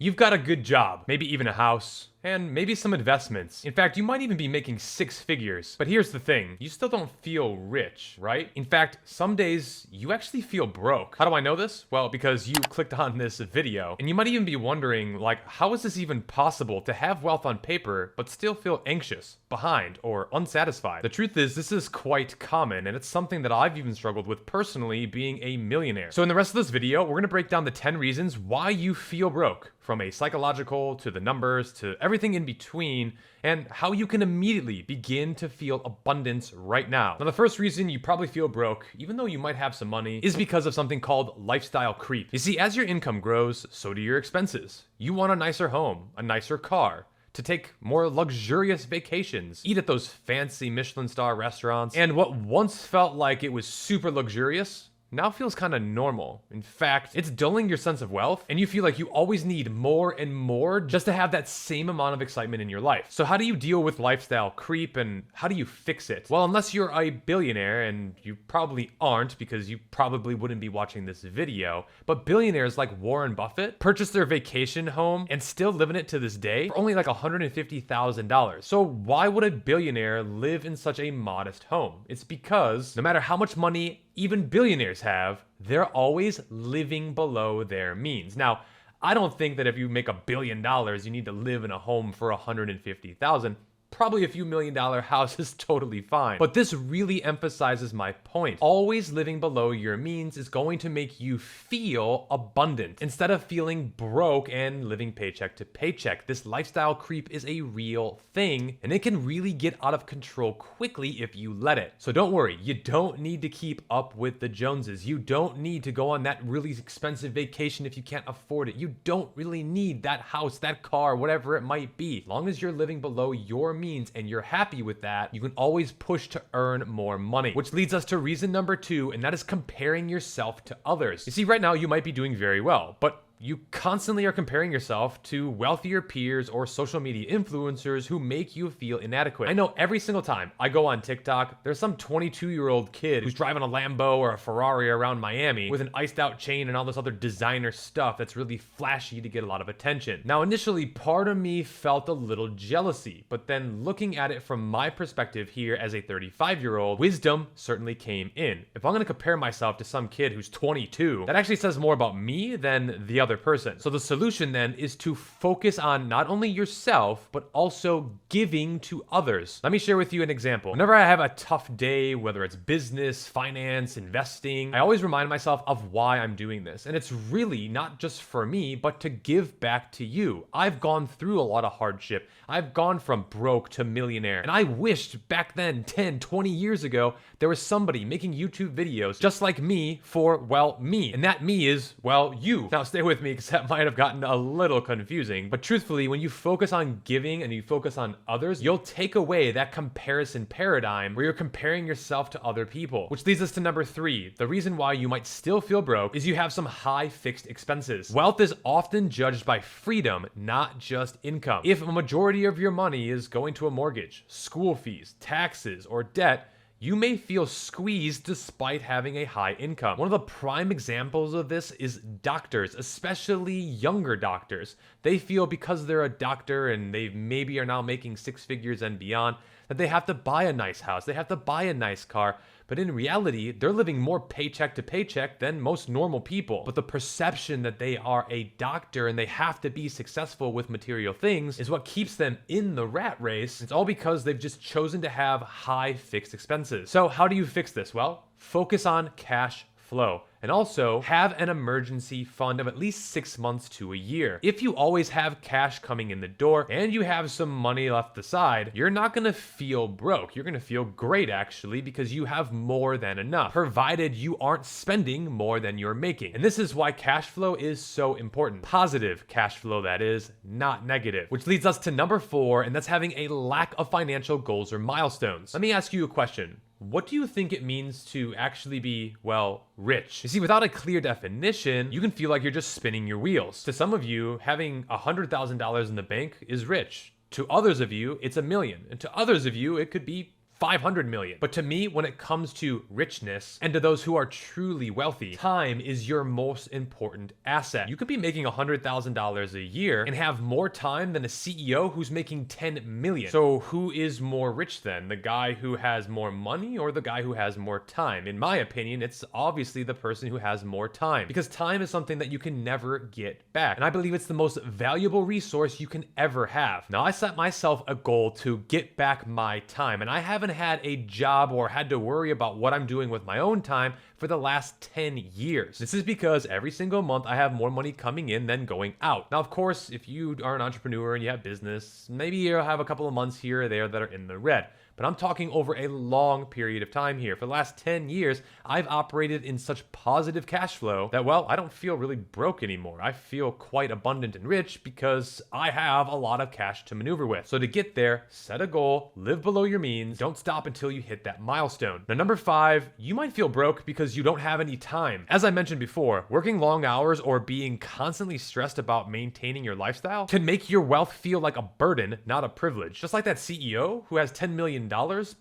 You've got a good job, maybe even a house, and maybe some investments. In fact, you might even be making six figures. But here's the thing, you still don't feel rich, right? In fact, some days you actually feel broke. How do I know this? Well, because you clicked on this video, and you might even be wondering, like, how is this even possible to have wealth on paper, but still feel anxious, behind, or unsatisfied? The truth is, this is quite common, and it's something that I've even struggled with personally being a millionaire. So in the rest of this video, we're gonna break down the 10 reasons why you feel broke, from a psychological to the numbers to everything in between, and how you can immediately begin to feel abundance right now. Now, the first reason you probably feel broke, even though you might have some money, is because of something called lifestyle creep. You see, as your income grows, so do your expenses. You want a nicer home, a nicer car, to take more luxurious vacations, eat at those fancy Michelin star restaurants, and what once felt like it was super luxurious now feels kind of normal. In fact, it's dulling your sense of wealth, and you feel like you always need more and more just to have that same amount of excitement in your life. So how do you deal with lifestyle creep, and how do you fix it? Well, unless you're a billionaire, and you probably aren't because you probably wouldn't be watching this video, but billionaires like Warren Buffett purchased their vacation home and still live in it to this day for only like $150,000. So why would a billionaire live in such a modest home? It's because no matter how much money even billionaires have, they're always living below their means. Now, I don't think that if you make $1 billion, you need to live in a home for $150,000. Probably a few $1 million house is totally fine. But this really emphasizes my point. Always living below your means is going to make you feel abundant instead of feeling broke and living paycheck to paycheck. This lifestyle creep is a real thing, and it can really get out of control quickly if you let it. So don't worry, you don't need to keep up with the Joneses. You don't need to go on that really expensive vacation if you can't afford it. You don't really need that house, that car, whatever it might be. As long as you're living below your means and you're happy with that, you can always push to earn more money. Which leads us to reason number 2, and that is comparing yourself to others. You see, right now you might be doing very well, but you constantly are comparing yourself to wealthier peers or social media influencers who make you feel inadequate. I know every single time I go on TikTok, there's some 22-year-old kid who's driving a Lambo or a Ferrari around Miami with an iced out chain and all this other designer stuff that's really flashy to get a lot of attention. Now, initially, part of me felt a little jealousy, but then looking at it from my perspective here as a 35-year-old, wisdom certainly came in. If I'm gonna compare myself to some kid who's 22, that actually says more about me than the other person. So the solution then is to focus on not only yourself, but also giving to others. Let me share with you an example. Whenever I have a tough day, whether it's business, finance, investing, I always remind myself of why I'm doing this. And it's really not just for me, but to give back to you. I've gone through a lot of hardship. I've gone from broke to millionaire. And I wished back then, 10, 20 years ago, there was somebody making YouTube videos just like me for, well, me. And that me is, well, you. Now stay with me because that might have gotten a little confusing. But truthfully, when you focus on giving and you focus on others, you'll take away that comparison paradigm where you're comparing yourself to other people. Which leads us to number 3. The reason why you might still feel broke is you have some high fixed expenses. Wealth is often judged by freedom, not just income. If a majority of your money is going to a mortgage, school fees, taxes, or debt, you may feel squeezed despite having a high income. One of the prime examples of this is doctors, especially younger doctors. They feel because they're a doctor and they maybe are now making 6 figures and beyond, that they have to buy a nice house, they have to buy a nice car. But in reality, they're living more paycheck to paycheck than most normal people. But the perception that they are a doctor and they have to be successful with material things is what keeps them in the rat race. It's all because they've just chosen to have high fixed expenses. So how do you fix this? Well, focus on cash flow. And also have an emergency fund of at least 6 months to a year. If you always have cash coming in the door and you have some money left aside, you're not gonna feel broke. You're gonna feel great actually because you have more than enough, provided you aren't spending more than you're making. And this is why cash flow is so important. Positive cash flow, that is, not negative. Which leads us to number 4, and that's having a lack of financial goals or milestones. Let me ask you a question. What do you think it means to actually be, well, rich? You see, without a clear definition, you can feel like you're just spinning your wheels. To some of you, having $100,000 in the bank is rich. To others of you, it's $1 million. And to others of you, it could be 500 million. But to me, when it comes to richness and to those who are truly wealthy, time is your most important asset. You could be making $100,000 a year and have more time than a CEO who's making 10 million. So who is more rich then? The guy who has more money or the guy who has more time? In my opinion, it's obviously the person who has more time, because time is something that you can never get back. And I believe it's the most valuable resource you can ever have. Now, I set myself a goal to get back my time, and I haven't had a job or had to worry about what I'm doing with my own time for the last 10 years. This is because every single month I have more money coming in than going out. Now, of course, if you are an entrepreneur and you have business, maybe you'll have a couple of months here or there that are in the red. But I'm talking over a long period of time here. For the last 10 years, I've operated in such positive cash flow that, well, I don't feel really broke anymore. I feel quite abundant and rich because I have a lot of cash to maneuver with. So to get there, set a goal, live below your means, don't stop until you hit that milestone. Now, number 5, you might feel broke because you don't have any time. As I mentioned before, working long hours or being constantly stressed about maintaining your lifestyle can make your wealth feel like a burden, not a privilege. Just like that CEO who has $10 million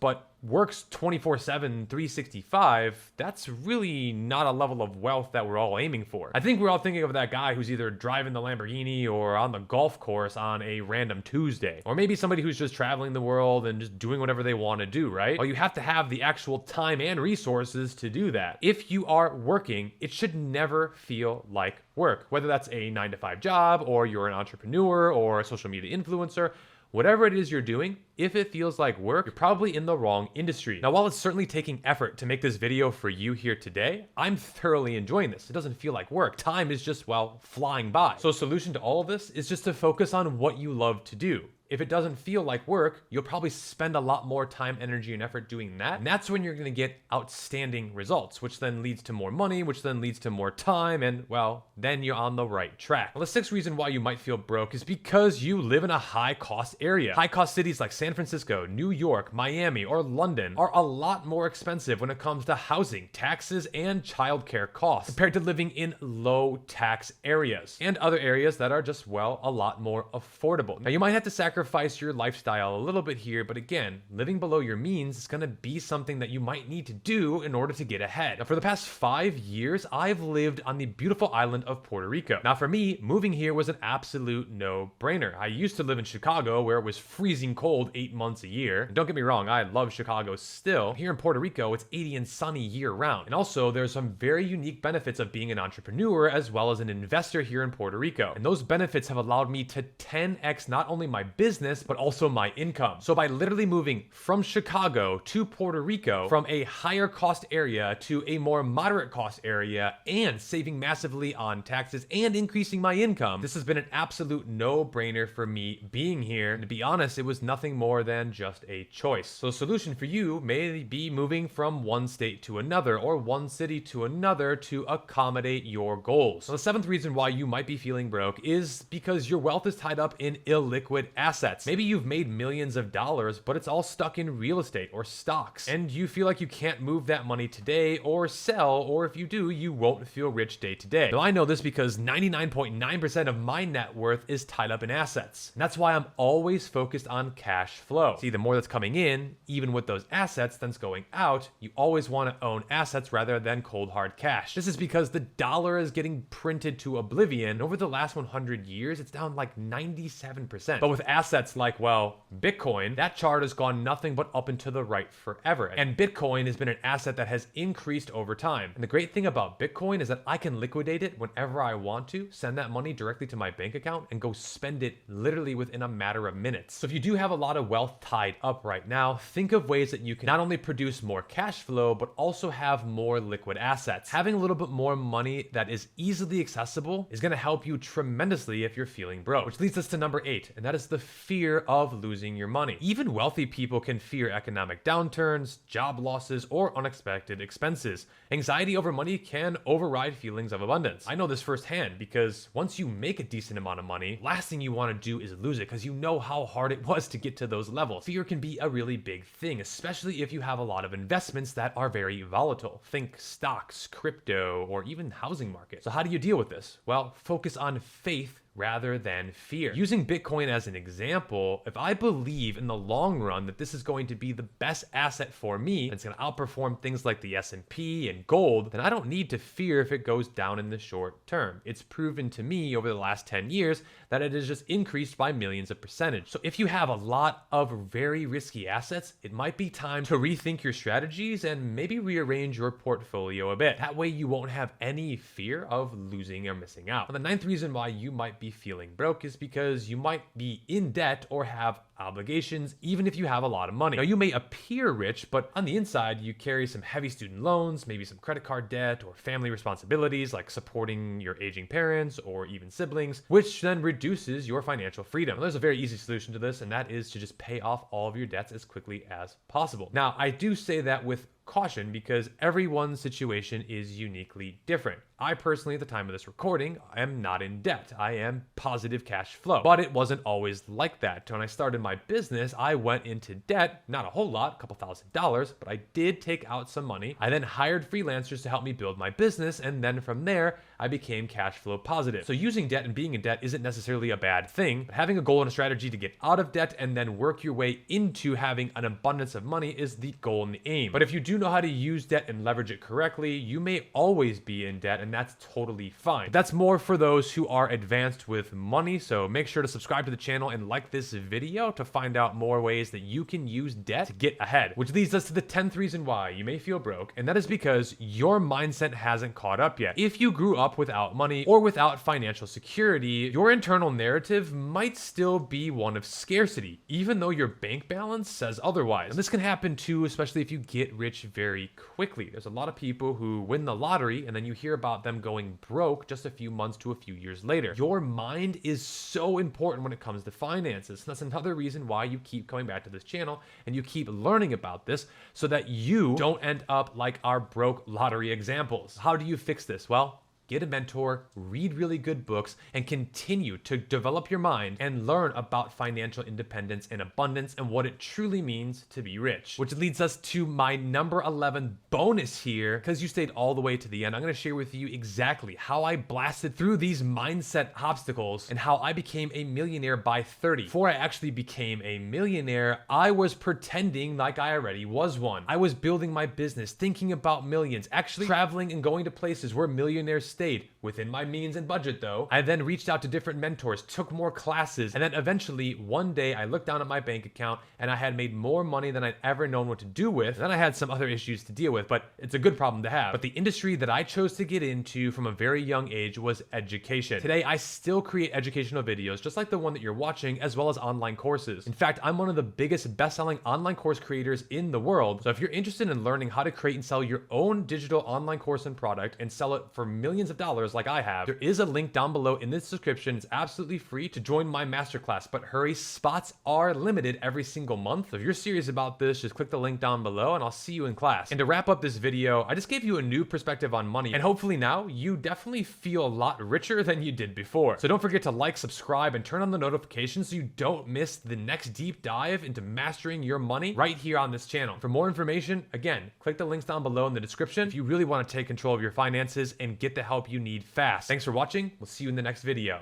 but works 24/7, 365, that's really not a level of wealth that we're all aiming for. I think we're all thinking of that guy who's either driving the Lamborghini or on the golf course on a random Tuesday. Or maybe somebody who's just traveling the world and just doing whatever they want to do, right? Well, you have to have the actual time and resources to do that. If you are working, it should never feel like work. Whether that's a 9-to-5 job, or you're an entrepreneur or a social media influencer, whatever it is you're doing, if it feels like work, you're probably in the wrong industry. Now, while it's certainly taking effort to make this video for you here today, I'm thoroughly enjoying this. It doesn't feel like work. Time is just, well, flying by. So a solution to all of this is just to focus on what you love to do. If it doesn't feel like work, you'll probably spend a lot more time, energy, and effort doing that. And that's when you're gonna get outstanding results, which then leads to more money, which then leads to more time, and well, then you're on the right track. Well, the 6th reason why you might feel broke is because you live in a high-cost area. High-cost cities like San Francisco, New York, Miami, or London are a lot more expensive when it comes to housing, taxes, and childcare costs compared to living in low-tax areas and other areas that are just, well, a lot more affordable. Now, you might have to sacrifice your lifestyle a little bit here, but again, living below your means is going to be something that you might need to do in order to get ahead. Now, for the past 5 years, I've lived on the beautiful island of Puerto Rico. Now, for me, moving here was an absolute no-brainer. I used to live in Chicago, where it was freezing cold 8 months a year. And don't get me wrong, I love Chicago still. Here in Puerto Rico, it's 80 and sunny year-round. And also, there's some very unique benefits of being an entrepreneur as well as an investor here in Puerto Rico. And those benefits have allowed me to 10x not only my business, but also my income. So by literally moving from Chicago to Puerto Rico, from a higher cost area to a more moderate cost area, and saving massively on taxes and increasing my income, this has been an absolute no-brainer for me being here. And to be honest, it was nothing more than just a choice. So the solution for you may be moving from one state to another or one city to another to accommodate your goals. So the 7th reason why you might be feeling broke is because your wealth is tied up in illiquid assets. Maybe you've made millions of dollars, but it's all stuck in real estate or stocks, and you feel like you can't move that money today or sell, or if you do, you won't feel rich day to day. Now, I know this because 99.9% of my net worth is tied up in assets, and that's why I'm always focused on cash flow. See, the more that's coming in, even with those assets than's going out, you always want to own assets rather than cold hard cash. This is because the dollar is getting printed to oblivion. Over the last 100 years, it's down like 97%. But with assets like, well, Bitcoin, that chart has gone nothing but up and to the right forever. And Bitcoin has been an asset that has increased over time. And the great thing about Bitcoin is that I can liquidate it whenever I want to, send that money directly to my bank account, and go spend it literally within a matter of minutes. So if you do have a lot of wealth tied up right now, think of ways that you can not only produce more cash flow, but also have more liquid assets. Having a little bit more money that is easily accessible is going to help you tremendously if you're feeling broke. Which leads us to number 8, and that is the fear of losing your money. Even wealthy people can fear economic downturns, job losses, or unexpected expenses. Anxiety over money can override feelings of abundance. I know this firsthand because once you make a decent amount of money, last thing you want to do is lose it because you know how hard it was to get to those levels. Fear can be a really big thing, especially if you have a lot of investments that are very volatile. Think stocks, crypto, or even housing market. So how do you deal with this? Well, focus on faith rather than fear. Using Bitcoin as an example, if I believe in the long run that this is going to be the best asset for me, and it's going to outperform things like the S&P and gold, then I don't need to fear if it goes down in the short term. It's proven to me over the last 10 years that it has just increased by millions of percentage. So if you have a lot of very risky assets, it might be time to rethink your strategies and maybe rearrange your portfolio a bit. That way you won't have any fear of losing or missing out. And the ninth reason why you might be feeling broke is because you might be in debt or have obligations, even if you have a lot of money. Now, you may appear rich, but on the inside, you carry some heavy student loans, maybe some credit card debt, or family responsibilities like supporting your aging parents or even siblings, which then reduces your financial freedom. Now, there's a very easy solution to this, and that is to just pay off all of your debts as quickly as possible. Now, I do say that with caution because everyone's situation is uniquely different. I personally, at the time of this recording, am not in debt. I am positive cash flow. But it wasn't always like that. When I started my business, I went into debt, not a whole lot, a couple $1,000s, but I did take out some money. I then hired freelancers to help me build my business, and then from there, I became cash flow positive. So using debt and being in debt isn't necessarily a bad thing, but having a goal and a strategy to get out of debt and then work your way into having an abundance of money is the goal and the aim. But if you do know how to use debt and leverage it correctly, you may always be in debt, and that's totally fine. But that's more for those who are advanced with money, so make sure to subscribe to the channel and like this video to find out more ways that you can use debt to get ahead. Which leads us to the 10th reason why you may feel broke, and that is because your mindset hasn't caught up yet. If you grew up without money or without financial security, your internal narrative might still be one of scarcity, even though your bank balance says otherwise. And this can happen too, especially if you get rich very quickly. There's a lot of people who win the lottery and then you hear about them going broke just a few months to a few years later. Your mind is so important when it comes to finances. And that's another reason why you keep coming back to this channel and you keep learning about this so that you don't end up like our broke lottery examples. How do you fix this? Well, get a mentor, read really good books, and continue to develop your mind and learn about financial independence and abundance and what it truly means to be rich. Which leads us to my number 11 bonus here. Because you stayed all the way to the end, I'm going to share with you exactly how I blasted through these mindset obstacles and how I became a millionaire by 30. Before I actually became a millionaire, I was pretending like I already was one. I was building my business, thinking about millions, actually traveling and going to places where millionaires stayed within my means and budget though. I then reached out to different mentors, took more classes, and then eventually one day I looked down at my bank account and I had made more money than I'd ever known what to do with. And then I had some other issues to deal with, but it's a good problem to have. But the industry that I chose to get into from a very young age was education. Today, I still create educational videos just like the one that you're watching, as well as online courses. In fact, I'm one of the biggest best-selling online course creators in the world. So if you're interested in learning how to create and sell your own digital online course and product and sell it for millions of dollars like I have, there is a link down below in this description. It's absolutely free to join my masterclass, but hurry, spots are limited every single month. So if you're serious about this, just click the link down below and I'll see you in class. And to wrap up this video, I just gave you a new perspective on money, and hopefully now you definitely feel a lot richer than you did before. So don't forget to like, subscribe, and turn on the notifications so you don't miss the next deep dive into mastering your money right here on this channel. For more information, again, click the links down below in the description if you really want to take control of your finances and get the help you need fast. Thanks for watching. We'll see you in the next video.